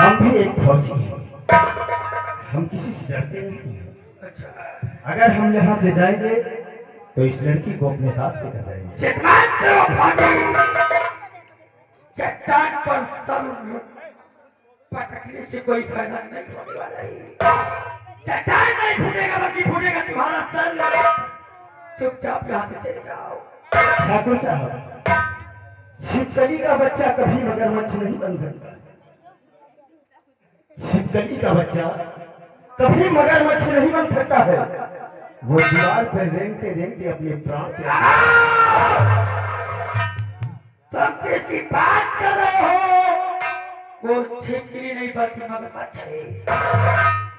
हम भी एक फौजी हैं, हम किसी से डरते नहीं हैं। अच्छा, अगर हम यहाँ से जाएंगे तो इस लड़की को अपने साथ लेकर जाएंगे। चट्टान करो फौजी, चट्टान पर सर पटकने से कोई फायदा नहीं होने वाला है। चट्टान नहीं फूटेगा बल्कि फूटेगा तुम्हारा सर। चुपचाप यहाँ से चले जाओ। ठाकुर साहब, छिपकली का बच्चा कभी मगरमच्छ नहीं बन सकता। छिपकली का बच्चा कभी मगरमच्छ नहीं बन सकता है। वो दीवार पर रेंगते रेंगते अपने प्राण त्याग। तुम जिसकी बात कर रहे हो वो छिपकली नहीं बल्कि मगरमच्छ है।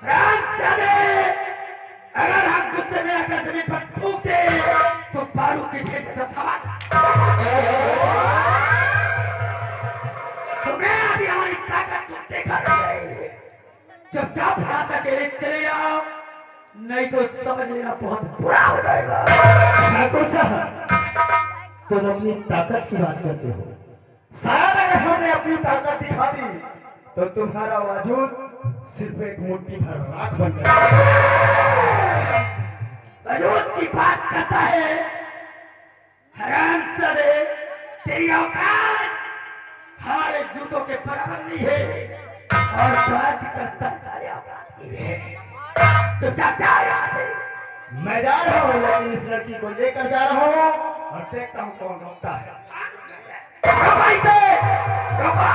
रामचंद्र, अगर हम गुस्से में आकर जमीन पर थूक दे तो बारूद की ढेर जैसा धमाका। तुम्हें अभी हमारी ताकत तुम देखा नहीं है। चुपचाप यहाँ से अकेले चले जाओ, नहीं तो समझ लेना बहुत बुरा हो जाएगा। ठाकुर साहब, तुम अपनी ताकत की बात करते हो। शायद अगर हमने अपनी ताकत दिखा दी तो तुम्हारा वजूद सिर्फ एक मुट्ठी भर राख बन जाएगा। वजूद की बात करता है हरामजादे, तेरी औकात हमारे जूतों के बराबर नहीं है और बात करता सारे औकात की है। चुपचाप जाओ यहाँ से। मैं जा रहा हूँ, लेकिन इस लड़की को लेकर जा रहा हूँ और देखता हूँ कौन रोकता है। रुको इसे, रुको।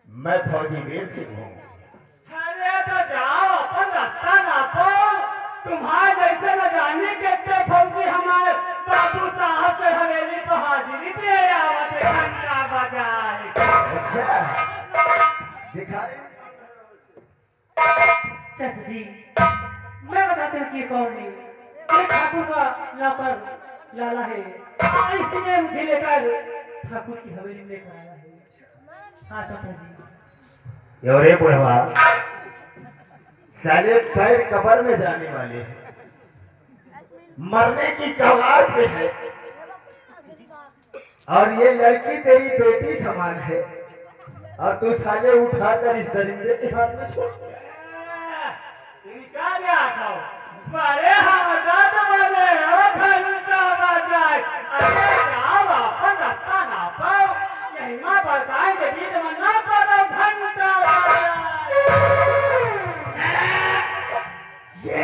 मैं फौजी वीर सिंह हूँ। अरे तो जाओ, अपन रास्ता नापो। तुम्हारे जैसे न जाने कितने फौजी हमारे बाबू साहब के हवेली पर हाजिरी दे आवत घंटा बजाए। अच्छा, दिखाए। चाचा जी, मैं बताती हूँ कि ये कौन है। ये ठाकुर का नौकर लाला है, इसने मुझे लेकर ठाकुर की हवेली में लेकर आया है। हाँ चाचा जी। योरे बुढ़वा, साले पैर कब्र में जाने वाले हैं, मरने की कगार पे है, और ये लड़की तेरी बेटी समान है, और तू साले उठाकर इस दरिंदे के हाथ में छोड़ दिया। बड़े हम दाद बने हो घंटा बजाए। अरे जाओ, अपन रास्ता नापो। यही माँ बताए के बीच में ना करो घंटा बजाए। ये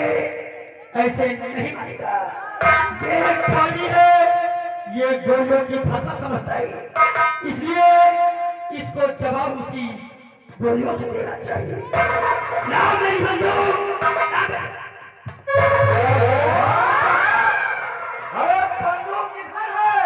ऐसे नहीं मानेगा। ये एक फौजी है, ये गोलियों की भाषा समझता है, इसलिए इसको जवाब उसी गोलियों से देना चाहिए। लाओ मेरी बंदूक। अरे बंदूक किधर है?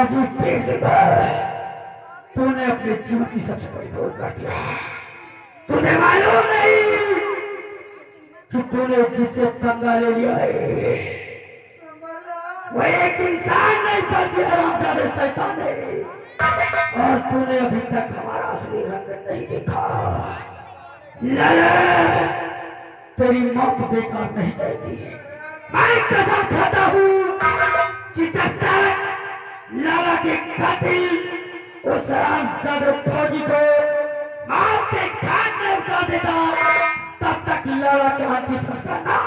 बाजू पेट से तूने अपने जीवन की सबसे बड़ी भूल कर दिया। तुझे मालूम नहीं कि तूने जिससे पंगा ले लिया है वो एक इंसान नहीं बल्कि हरामजादे शैतान है। और तूने अभी तक हमारा असली रंग नहीं देखा। लड़े, तेरी मौत बेकार नहीं जाएगी। मैं कसम खाता हूँ कि जब तक लाला के कातिल उस हरामजादे फौजी को मौत के घाट में उतार देता तब तक लाला का अंतिम संस्कार ना।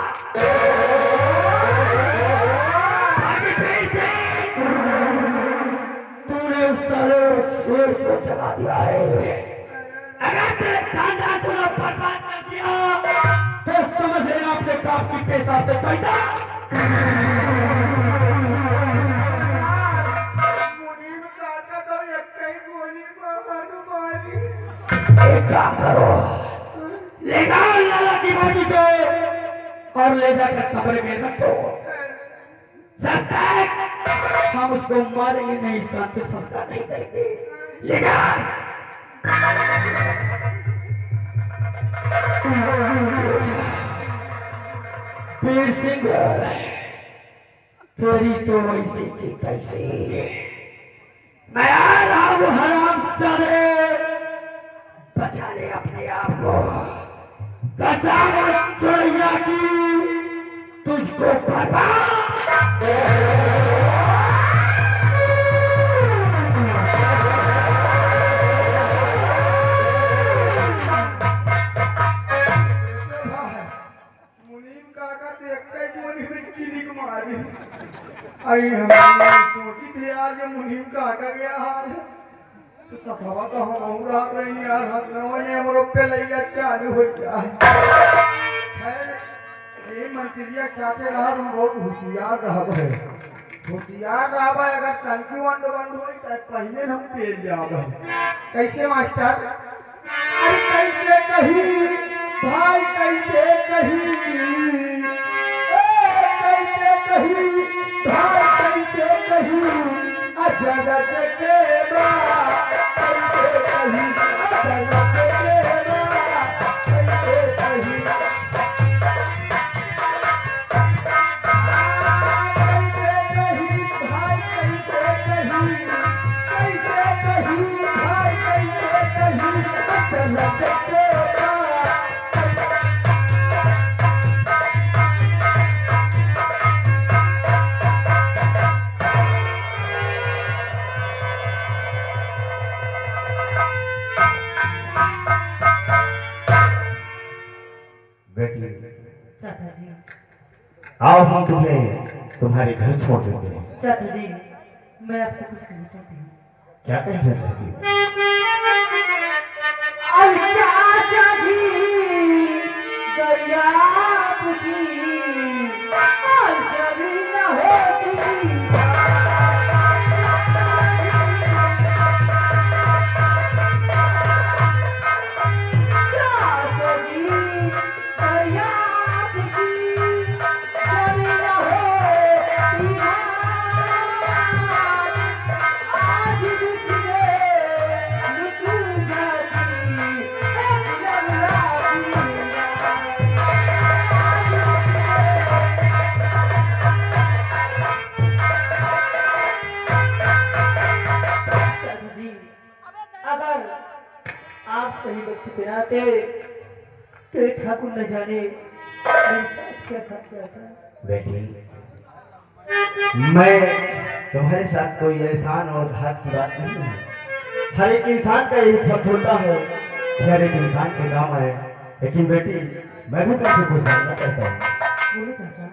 तूने उस साले शेर को जगा दिया है। अगर तेरे खानदान को ना बर्बाद कर दिया तो समझ लेना अपने बाप की पेशा से पैदा। एक काम करो, ले जाओ लाला की बॉडी को और ले जाकर कमरे में रखो। जब तक हम उसको मारेंगे नहीं इसका अंतिम संस्कार नहीं करेंगे। ले जाओ। वीर सिंह, तेरी तो वैसी की कैसी। मैं आ रहा हूं हरामजादे, बचा ले अपने आप को। कसम चोरिया की तुझको बर्बाद। आई हम सोची थी आज मुनीम का हटा गया हाल तो सफावा तो हम रात रही यार हाथ न होने हम पे लइया चालू हो जाए। ये मंत्रिया साथे रहा हम बहुत होशियार रहब है। होशियार रहब है अगर टंकी वंड होई त पहले हम पेल जाब है। कैसे मास्टर? अरे कैसे कही भाई कैसे कही कैसे कही भाई कैसे कही अजगत के बा कैसे कही अजगत के बा कैसे कही चाचा जी, आओ हम तुम्हें तुम्हारे घर छोड़ देते हैं। चाचा जी, मैं आपसे कुछ कहना चाहती हूँ। क्या कहना चाहती हो? चाचा जी, दरियाब की जमी न होती। चाचा जी, दरियाब की जमी न होती। आज बिखरे निकल जाती एक लम्हा। अगर आप सही वक्त पे आते तो ठाकुर न जाने मेरे साथ क्या करता था। बेटी, मैं तुम्हारे साथ कोई एहसान और घात की बात नहीं है। हर एक इंसान का यही फर्ज होता है, हर एक इंसान के काम है। लेकिन बेटी, मैं भी तुमसे कुछ जानना चाहता हूँ। बोलो चाचा।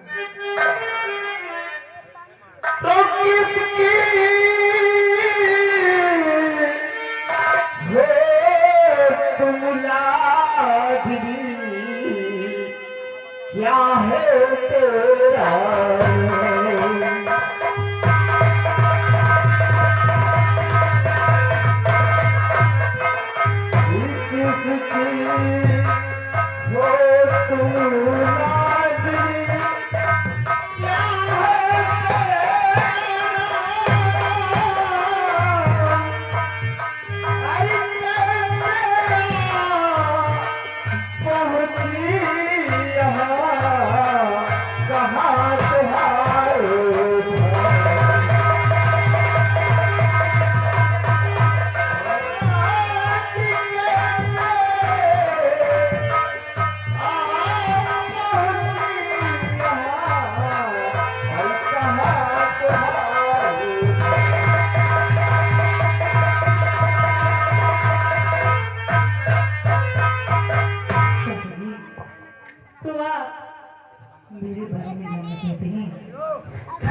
तो किसकी हो तुम लाडली, क्या है तेरा? किसकी हो तुम लाडली, क्या है तेरा?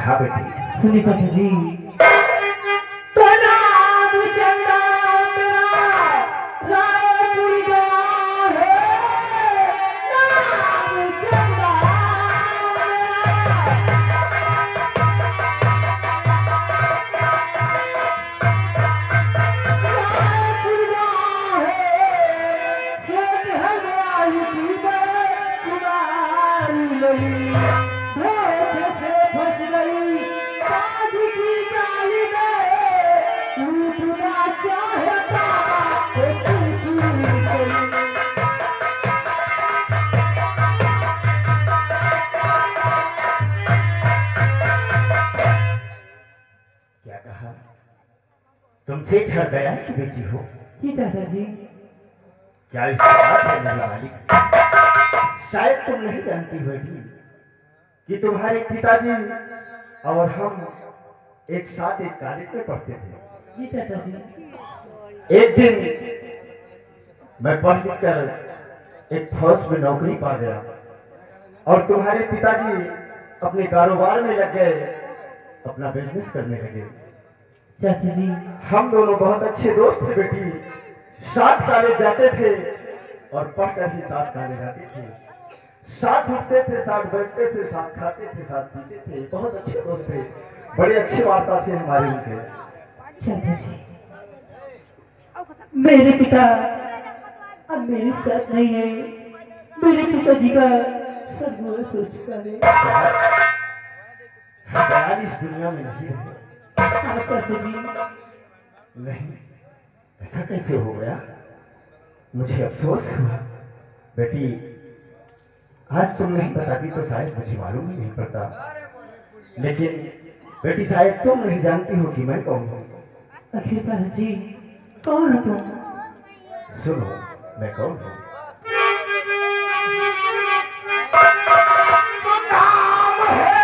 हाँ बेटी। सुनिए चाचा जी, तो नाम चंदा मेरा रायपुर गया है, नाम चंदा रायपुर गया है, खेत है आई थी मैं तुम्हारी लई, धोखे से फंस गई बाज की जाली में, टूटना चाहता है टूट गई। क्या कहा? तुम सेठ हरदयाल की बेटी हो? जी चाचा जी। क्या इसकी बात है मेरे मालिक? शायद तुम नहीं जानती होगी कि तुम्हारे पिताजी और हम एक साथ एक कॉलेज में पढ़ते थे। जी चाचा जी। एक दिन मैं पढ़ लिख कर एक फौज में नौकरी पा गया और तुम्हारे पिताजी अपने कारोबार में लग गए, अपना बिजनेस करने लगे। चाचा जी, हम दोनों बहुत अच्छे दोस्त थे बेटी, साथ कॉलेज जाते थे और पढ़कर ही साथ कॉलेज आते थे, साथ उठते थे, साथ बैठते थे, साथ खाते थे, साथ पीते थे, बहुत अच्छे दोस्त थे, बड़े अच्छे वार्ता थे हमारे उनके। चाचा जी, मेरे पिता अब मेरे साथ नहीं है, मेरे पिताजी का स्वर्गवास हो चुका है। दयाल इस दुनिया में नहीं रहे। हाँ चाचा जी। नहीं, ऐसा कैसे हो गया? मुझे अफसोस हुआ बेटी, आज तुम नहीं बताती तो शायद मुझे मालूम ही नहीं पड़ता, लेकिन बेटी शायद तुम नहीं जानती हो कि मैं कौन हूँ। आखिर चाचा जी, कौन हो तुम? सुनो, मैं कौन हूँ। नाम है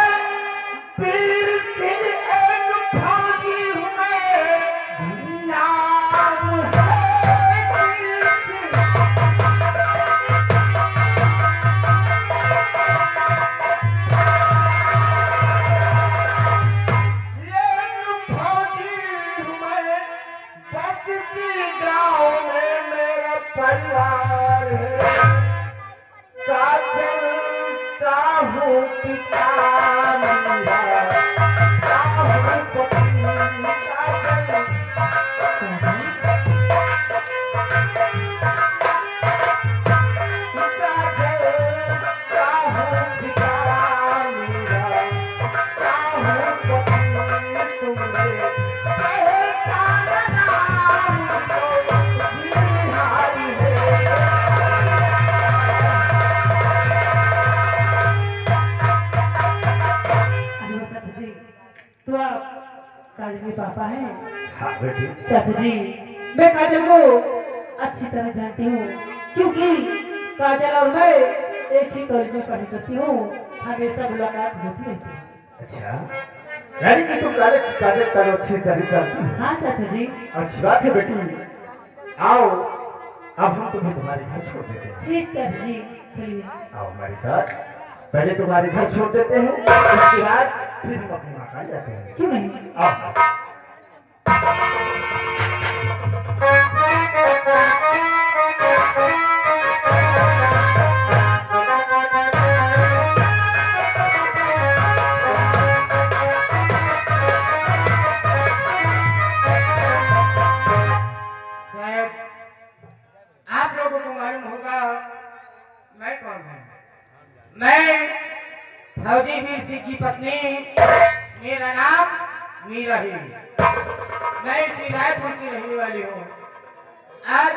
पीर की एक भागी हूँ मैं, नाम है पीर की। एक भागी हूँ मैं, बस्ती गाँव में मेरा परिवार है, काजल काहू पिता मेरा, काहू पत्नी काजल। तो आप काजल के पापा हैं? हाँ बेटी। चाचा जी, मैं काजल को अच्छी तरह जानती हूँ, क्योंकि काजल और मैं एक ही कॉलेज में पढ़ी करती हूँ, हमेशा मुलाकात होती रहती है। अच्छा, यानी कि तुम काजल का अच्छी तरह जानती हो। हाँ चाचा जी। अच्छी बात है बेटी, आओ अब हम तुम्हें तुम्हारे घर छोड़ देते हैं। ठीक चाचा जी, चलिए। आओ हमारे साथ, पहले तुम्हारे घर छोड़ देते हैं, उसके बाद फिर हम अपने मकान जाते हैं। क्यों नहीं? आओ। शायद आप लोगों को मालूम होगा मैं कौन हूँ। मैं फौजी वीर सिंह की पत्नी, मेरा नाम मीरा है। मैं इसी रायपुर की रहने वाली हूँ। आज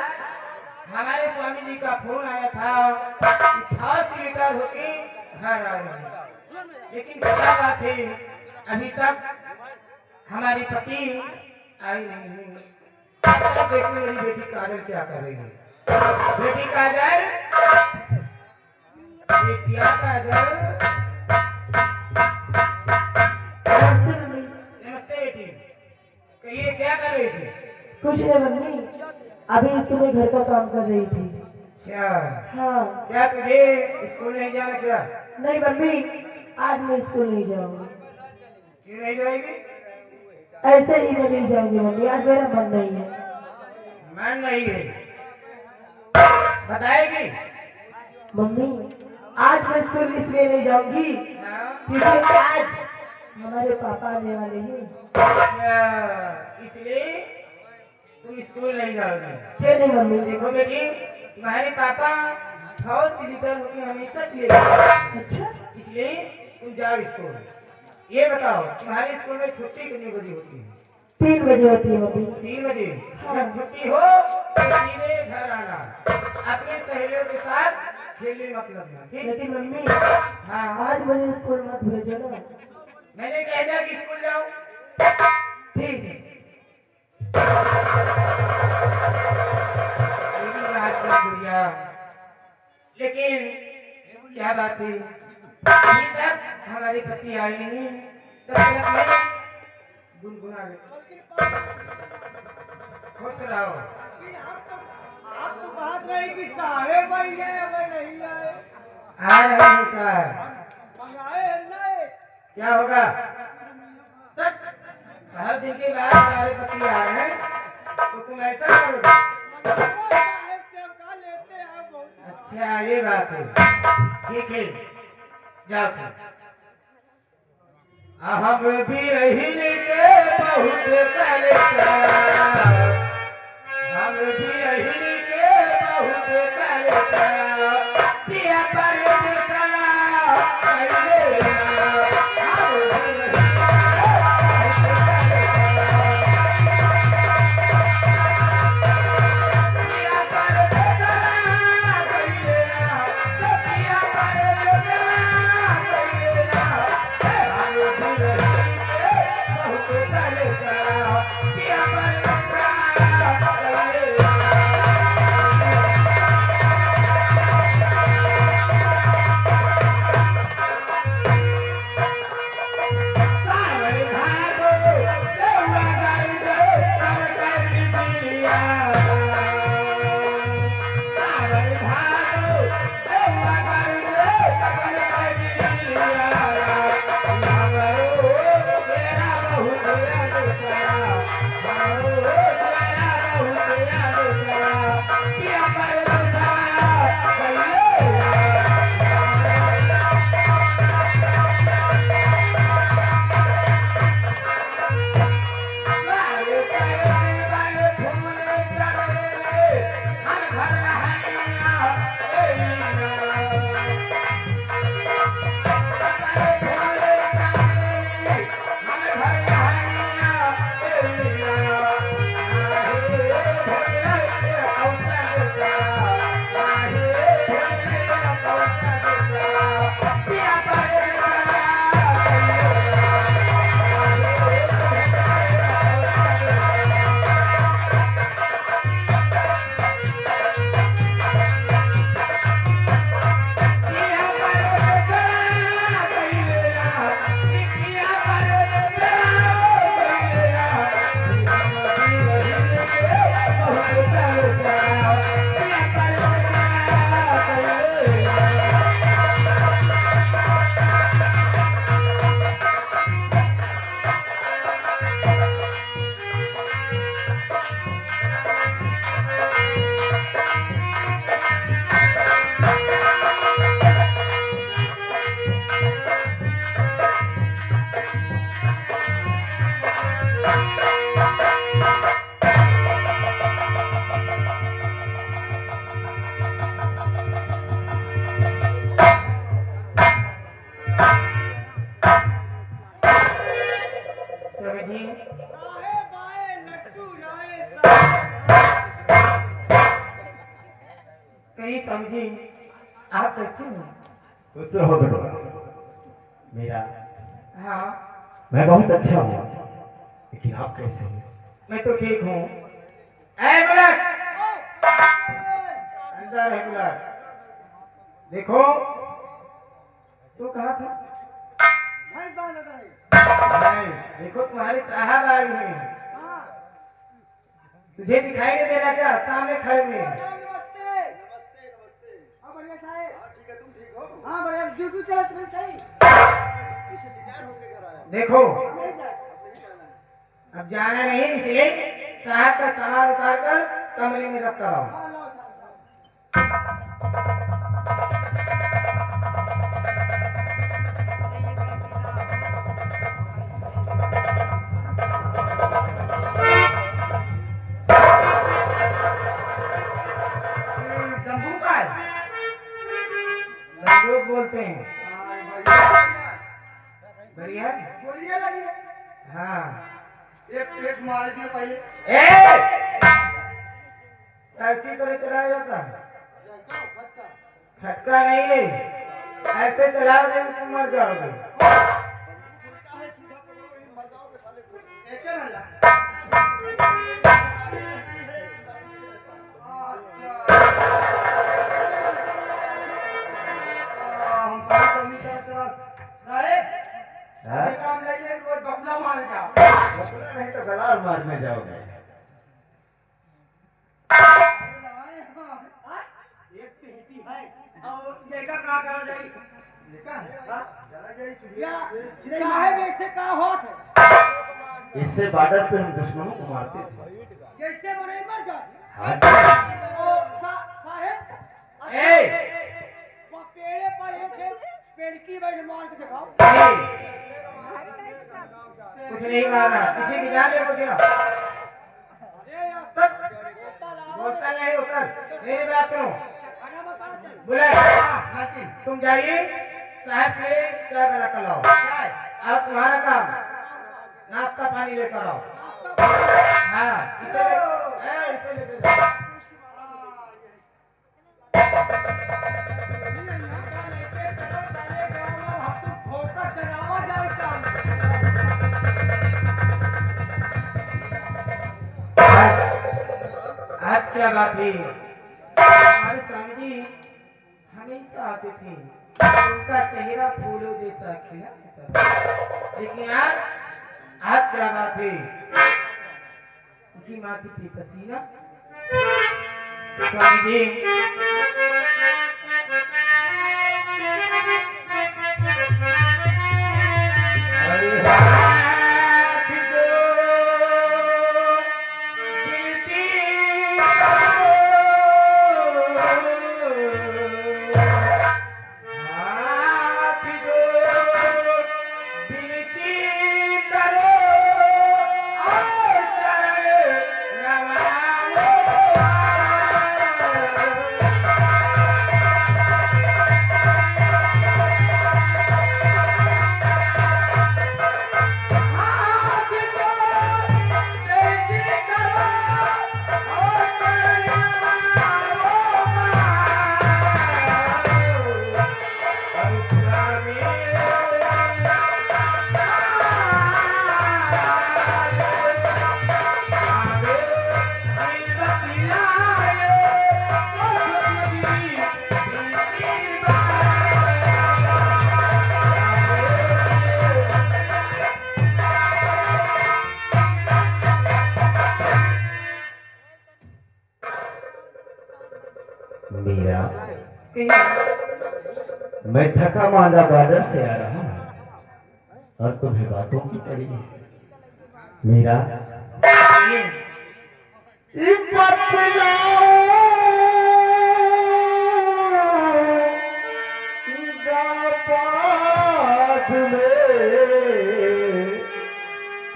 हमारे स्वामी जी का फोन आया था कि फौज से रिटायर होके घर आ रहे हैं, लेकिन क्या बात है अभी तक हमारी पति आई नहीं है। अब देखो मेरी बेटी काजल क्या कर रही है। बेटी काजल, बेटिया काजल। नमस्ते बेटी, कहिए क्या कर रही थी? कुछ नहीं मम्मी, अभी तुम्हें घर का काम कर रही थी। क्या हाँ। क्या तुझे स्कूल नहीं जाना क्या? नहीं मम्मी, आज मैं स्कूल नहीं जाऊंगी। क्यों नहीं जाएगी? ऐसे ही मैं नहीं जाऊंगी मम्मी, आज मेरा मन नहीं है। मन नहीं है, बताएगी? मम्मी आज मैं स्कूल इसलिए नहीं जाऊंगी हाँ? क्योंकि आज हमारे पापा आने वाले हैं। अच्छा, इसलिए तुम स्कूल नहीं जाओगे। क्यों नहीं मम्मी? देखो बेटी, तुम्हारे पापा हाउस सिलेंडर होके हमेशा किए जाते, अच्छा इसलिए तुम जाओ स्कूल। ये बताओ, तुम्हारे स्कूल में छुट्टी कितने बजे होती है? 3 बजे होती है मम्मी। 3 बजे। जब छुट्टी हो तो सीधे घर आना, अपने सहेलियों के साथ खेलने मत लगना, ठीक? लेकिन मम्मी हाँ, आज मुझे स्कूल मत भेजो ना। मैंने कह दिया कि स्कूल जाओ। ठीक है। मेरी बात सुन गुड़िया, लेकिन क्या बात है, अभी तक हमारे पति आए नहीं, तब तक मैं गुनगुना ले। खुश रहो। आप तो बात रही कि सारे महीने हमें नहीं आए, आ रहे हैं सर, मंगाए नहीं। क्या होगा? तब 10 दिन के बाद हमारे पति आ रहे हैं, तो तुम ऐसा करोगे? साहेब से हम कहा लेते हैं बहुत। अच्छा, ये बात है, ठीक है, जाओ फिर। हम भी रही के बहुत कलेक्टर, हम भी रही के बहुत कलेक्टर, पिया पर देखना पहले ना, हम भी रही के बहुत कलेक्टर, पिया पर देखना पहले ना, पिया पर देखना पहले ना, हम भी रही के बहुत कलेक्टर, पिया पर देखना पहले ना। सावर भागो देवा गाई दे तब कैसी दिलिया, सावर भागो देवा गाई दे तब कैसी दिलिया, हमरो तेरा बहुत याद करा, हमरो तेरा बहुत याद करा, पिया पर देखा पहले वाले पैसे वाले फूले चढ़े, हम घर रहनिया एलिया, वाले फूले चढ़े, हम घर रहनिया एलिया, आहे भोले तेरा अवसर देता, आहे भोले तेरा अवसर देता, पिया पर समझिए, साहेब आए लट्टू जाए साहेब। कहीं समझी आप कैसे हो? खुश रहो बेटा मेरा। हाँ, मैं बहुत अच्छा हूँ, लेकिन आप कैसे हो? मैं तो ठीक हूँ। ऐ बुलेट, अंदर है बुलेट। देखो, तू कहाँ था? भाई बात बताइए। नहीं, देखो तुम्हारे साहब आए हुए हैं। हाँ, तुझे दिखाई नहीं दे रहा क्या? सामने खड़े हुए हैं। नमस्ते नमस्ते नमस्ते। हाँ बढ़िया साहेब। हाँ ठीक है, तुम ठीक हो? हाँ बढ़िया, ड्यूटी चलत रही सही। देखो, हमें अब जाना नहीं, इसलिए साहब का सामान उतार कर कमरे में रख कर आओ। जम्बू का है बंदूक बोलते हैं। बढ़िया। बोलिए लगी हाँ। एक मार दिए पहले ऐसी तरह चलाया जाता है, खटका नहीं है, ऐसे चलाओगे तो तुम मर जाओगे। एक हल्ला हाँ? काम जाइए कोई बबला मार जाओ बकरा नहीं तो गलार मारने जाओगे। एक पेटी है और देखा कहाँ करो जाई देखा हाँ चला जाई सुनिया साहब ऐसे का होत है इससे बॉर्डर पे हम दुश्मनों को मारते थे। जैसे बने मर जाए हाँ ओ साहब वो पेड़े पर एक है पेड़ की बैठ मार के दिखाओ कुछ नहीं मारना, किसी की जान ले को दिया। बोलता नहीं उतर, मेरी बात सुनो। बोले तुम जाइए साहब के चाय बना कर लाओ। अब तुम्हारा काम नाश्ता पानी लेकर आओ। हाँ इसे लेकर जाओ। आज क्या बात है, हमारे स्वामी जी हमेशा आते थे, उनका चेहरा फूलों जैसा खिला रहता था, लेकिन आज क्या बात है, उनकी माथे पे पसीना। स्वामी जी मीरा, मैं थका मांदा बॉर्डर से आ रहा हूँ और तुम्हें बातों की पड़ी है। मीरा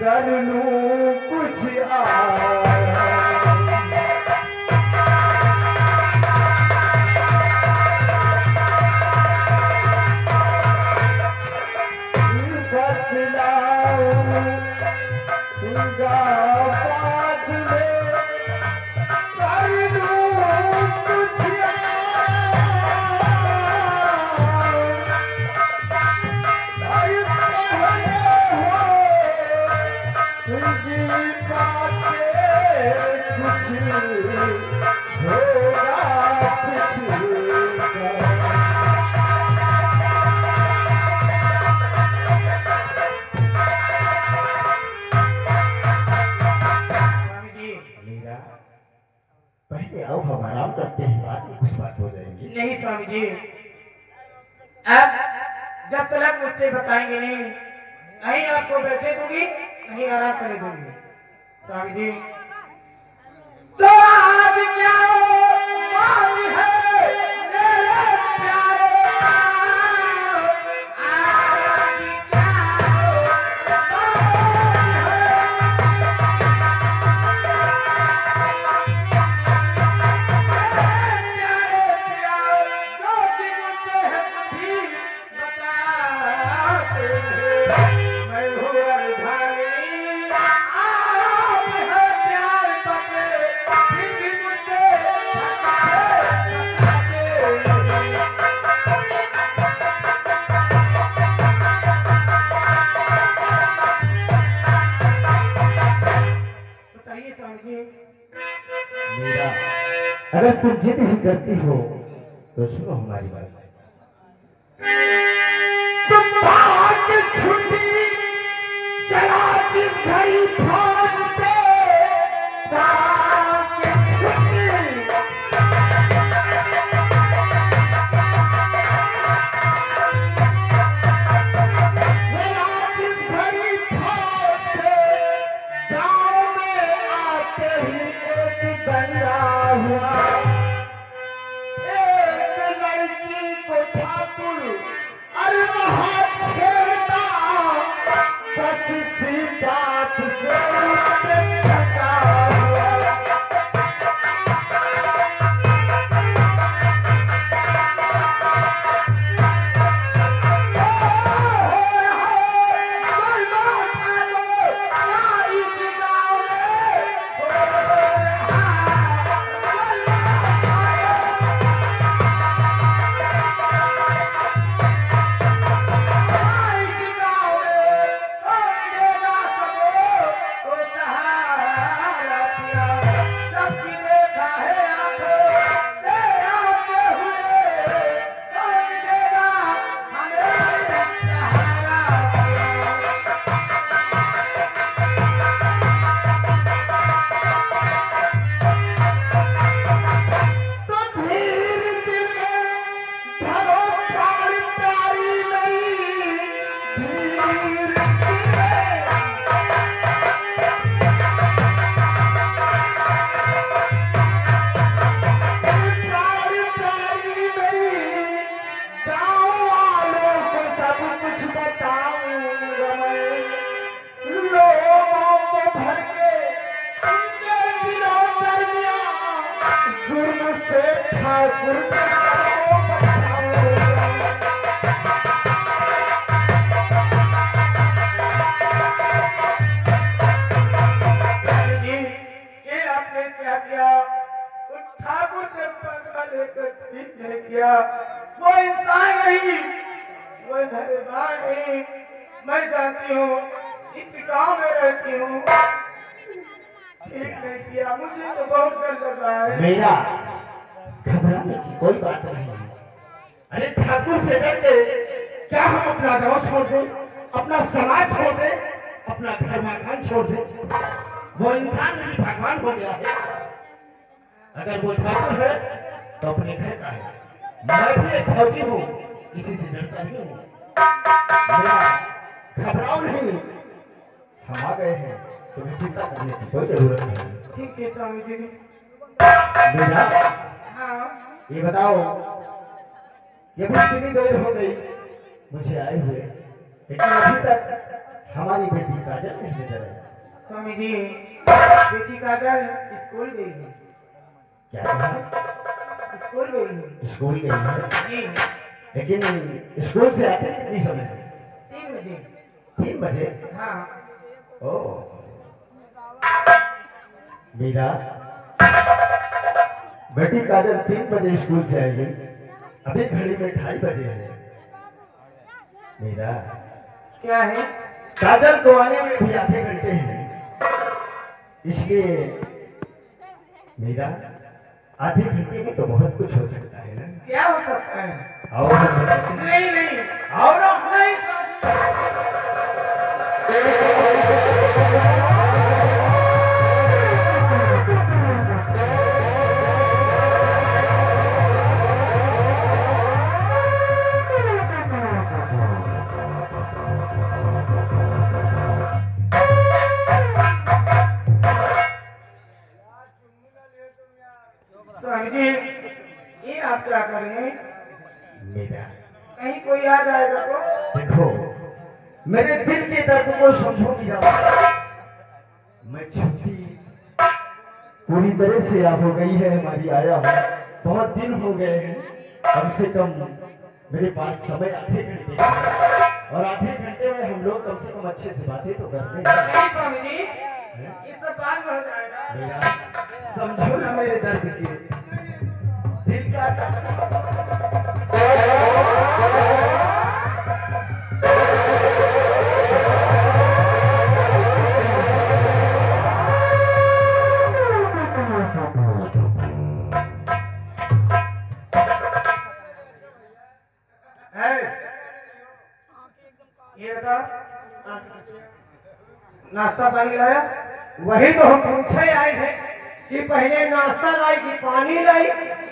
कर लूं कुछ पहले आओ, हम आराम करते हैं, बाद में कुछ बात हो जाएंगी। नहीं स्वामी जी, अब जब तक मुझसे बताएंगे नहीं, नहीं आपको बैठे दूंगी, नहीं आराम करने दूंगी। स्वामी जी तो आज क्या बात है मेरे प्यारे आज क्या मीरा, अगर तुम जिद ही करती हो तो सुनो हमारी बात। तुम भाग छुट्टी चला जिस घड़ी भाग पे, भाग छुट्टी चला जिस घड़ी भाग पे, गाँव में आते ही एक बंदा हुआ। एक लड़की को ठाकुर अरे वहाँ छेड़ा, बस इसी बात से उसे थका हुआ। ठाकुर से पंखा लेकर ठीक नहीं किया। वो इंसान नहीं, वो धरेदार नहीं। मैं जानती हूँ, इस गांव में रहती हूँ, ठीक नहीं किया। मुझे तो बहुत डर लग रहा है। मेरा घबराने की कोई बात नहीं है। अरे ठाकुर से डर के क्या हम अपना गांव छोड़ दें, अपना समाज छोड़ दें, अपना घर मकान छोड़ दें? वो इंसान भी भगवान हो गया है। अगर वो ठाकुर है तो अपने घर का है। मैं भी एक फौजी हूँ, इसी से डरता नहीं हूँ। मेरा घबराओ नहीं, हम आ गए हैं, तुम्हें चिंता करने की कोई जरूरत नहीं। ठीक है स्वामी जी। मेरा हाँ ये बताओ, ये भी कितनी देर हो गई मुझे आए हुए, लेकिन अभी तक हमारी बेटी काजल नहीं नजर आई। स्वामी जी, बेटी काजल स्कूल गई है। क्या कहा? स्कूल गई है स्कूल गई है, जी। लेकिन स्कूल से आते कितनी समय से? 3 बजे। 3 बजे? हाँ ओह मीरा, बेटी काजल 3 बजे स्कूल से आएगी, अभी घड़ी में 2:30 बजे है। मीरा, क्या है? काजल को आने में भी आधे घंटे हैं, इसलिए मीरा आधे घंटे में तो बहुत कुछ हो सकता है ना। क्या हो सकता है? आओ हम बताते हैं। नहीं नहीं, आओ ना। नहीं। स्वामी जी ये आप क्या कर रहे हैं? मेरा कहीं कोई आ जाएगा तो? देखो, मेरे दिल के दर्द को समझो मीरा। मैं छुट्टी पूरी तरह से अब हो गई है हमारी, आया हूँ, बहुत दिन हो गए हैं। कम से कम मेरे पास समय आधे घंटे का है, और आधे घंटे में हम लोग कम से कम अच्छे से बातें तो करते हैं। नहीं स्वामी जी ये सब बाद में हो जाएगा। मेरा समझो ना मेरे दर्द की, दिल का है ये बता नाश्ता पानी लाया? वही तो हम पूछे आए हैं कि पहले नाश्ता लाई कि पानी लाई,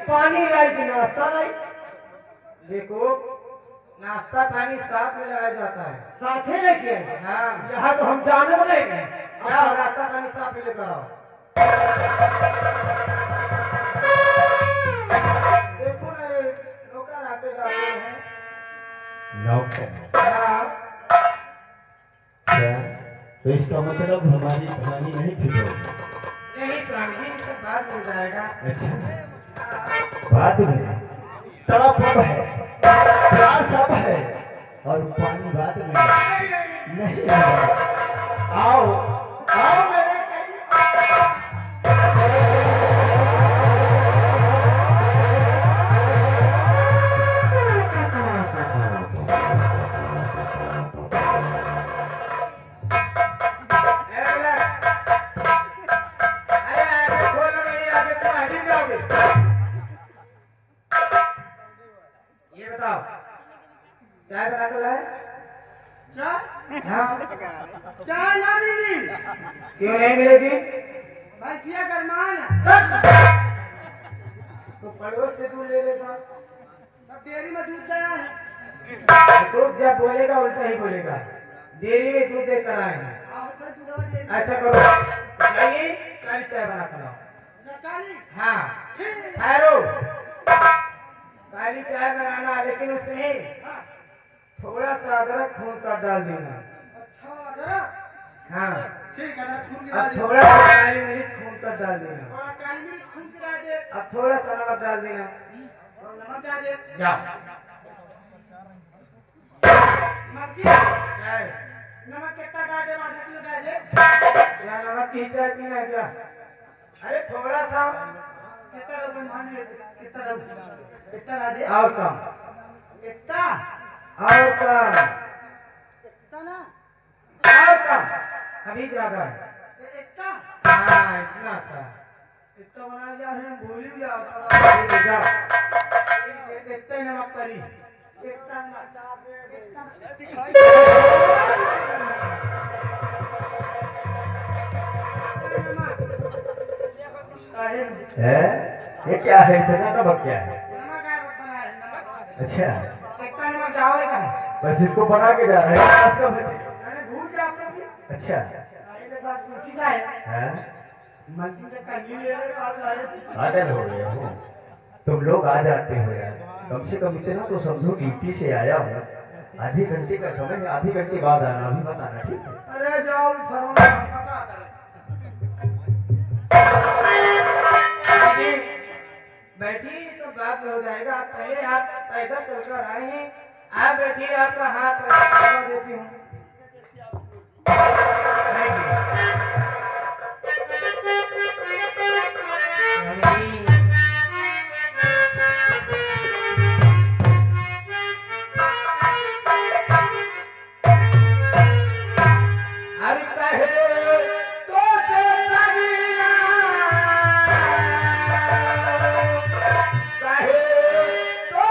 पानी लाई कि नाश्ता लाई। देखो नाश्ता पानी साथ में लाया जाता है। साथ में लेके आए? हाँ यहाँ तो हम जाने को नहीं गए। क्या नाश्ता पानी साथ में लेकर आओ। देखो ना नौकर आते जाते हैं। नौकर। हाँ अच्छा, तो इसका मतलब हमारी कहानी नहीं फिट होगी। नहीं स्वामी जी सब बात हो जाएगा। अच्छा, बात में तड़प अब है, प्यार सब है, और पानी बात में नहीं है। आओ आओ मेरे ये बताओ चाय बना कर लाए? चाय हाँ चाय ना मिली। क्यों नहीं मिलेगी? भैंसिया गरमान है। तो पड़ोस से दूध ले लेता। अब डेयरी में दूध गया है। तो जब बोलेगा उल्टा ही बोलेगा। डेयरी में दूध देकर आए हैं। आप सच दूधवा दे। ऐसा करो जाइए काली चाय बना कर लाओ। काली हाँ ठीक। ठहरो काली चाय बनाना, लेकिन उसमें थोड़ा सा अदरक भून कर डाल देना। अच्छा जरा हाँ ठीक है ना खून गिरा अब दे। थोड़ा सा काली मिर्च भून कर डाल देना। थोड़ा काली मिर्च खून गिरा दे। अब थोड़ा सा नमक डाल देना। और नमक डाल दे। जाओ मक्की चाय। नमक कितना डाल दे? आधा किलो डाल दे। क्या नमक की चाय पीना है क्या? अरे थोड़ा सा कितना रुपए मान ले? कितना रुपए? कितना डाल दे? और कम कितना? और कम कितना ना? और कम, अभी ज्यादा है। इतना? हाँ इतना सा। इतना बना दिया है भूल भी जाओ। ठीक है, जाओ इतना ही नमक पड़ी। इतना ना इतना है। ये क्या है, इतना नमक क्या है? नमक है बना है नमक। अच्छा, इतना नमक जाओगा बस इसको बना के जा रहे हैं, पास कब है? मैंने भूल जाते थे। अच्छा एक बात पूछी जाए है, मंत्री से कंगी ले रहे बात आए। आदर हो गया हो, तुम लोग आ जाते हो यार। कम से कम इतना तो समझो, ड्यूटी से आया हूँ, आधे घंटे का समय है, आधे घंटे बाद आना, अभी मत आना, ठीक है? अरे जाओ फरमा पता कर। बैठिए सब बात में हो जाएगा। आप पहले आप पैदा चलकर आए हैं, आप बैठिए, आपका हाथ पैसा देती हूँ। अरे कहे तो कहे तो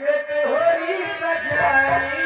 ये तो होरी सजानी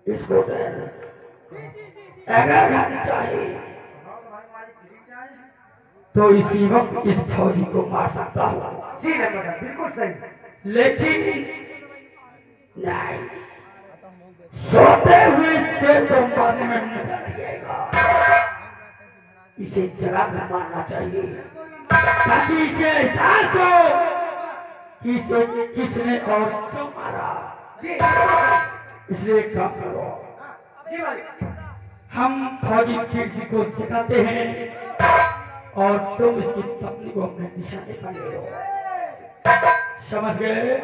इसको अगर हम चाहे तो इसी वक्त इस फौजी को मार सकता हूँ। जी मैडम, बिल्कुल सही। लेकिन नहीं, सोते हुए शेर को मारने में मजा नहीं आएगा। इसे जगा कर मारना चाहिए ताकि इसे एहसास हो कि इसे किसने और क्यों मारा। जी इसलिए एक काम करो, जी मालिक। हम फौजी कृषि को सिखाते हैं और तुम इसकी पत्नी को अपने निशाने पर ले लो। समझ गए?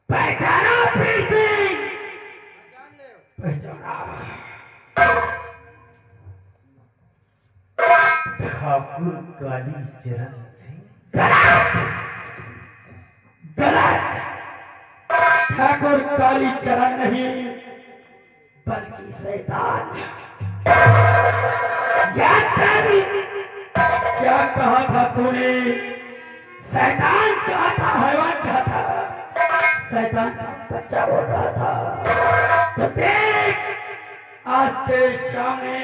पहचाना प्रीति, पहचाना। ठाकुर काली चरण सिंह। गलत। ठाकुर काली चरण नहीं बल्कि शैतान। याद तेरी क्या कहा था तूने? शैतान कहा था, हैवान कहा था, शैतान का बच्चा बोल रहा था। तो देख आज तेरे सामने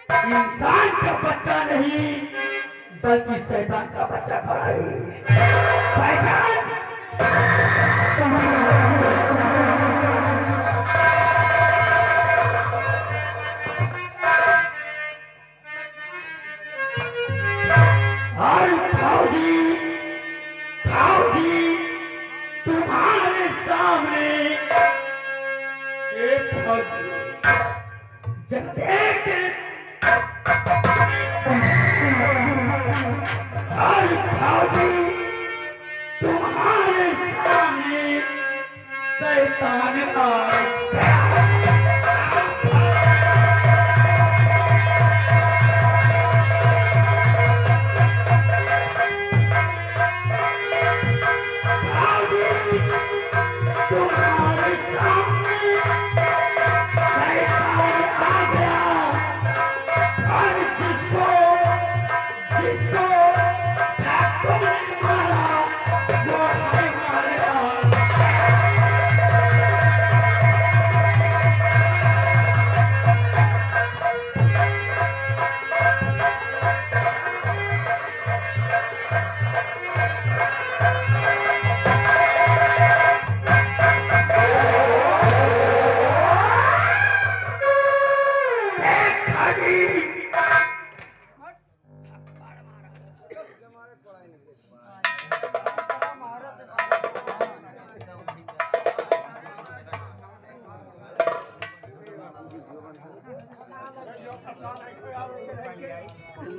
इंसान का बच्चा नहीं बल्कि शैतान का बच्चा खड़ा है। पहचान। और फौजी तुम्हारे सामने एक फौजी जब देख और फौजी तुम्हारे सामने शैतान आ गया। तुम्हारे सामने शैतान आ गया और जिसको ठाकुर ने मारा वो है मारेगा।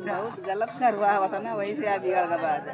बहुत गलत करवा हुआ था ना, वही से आप बिगड़ का बात है।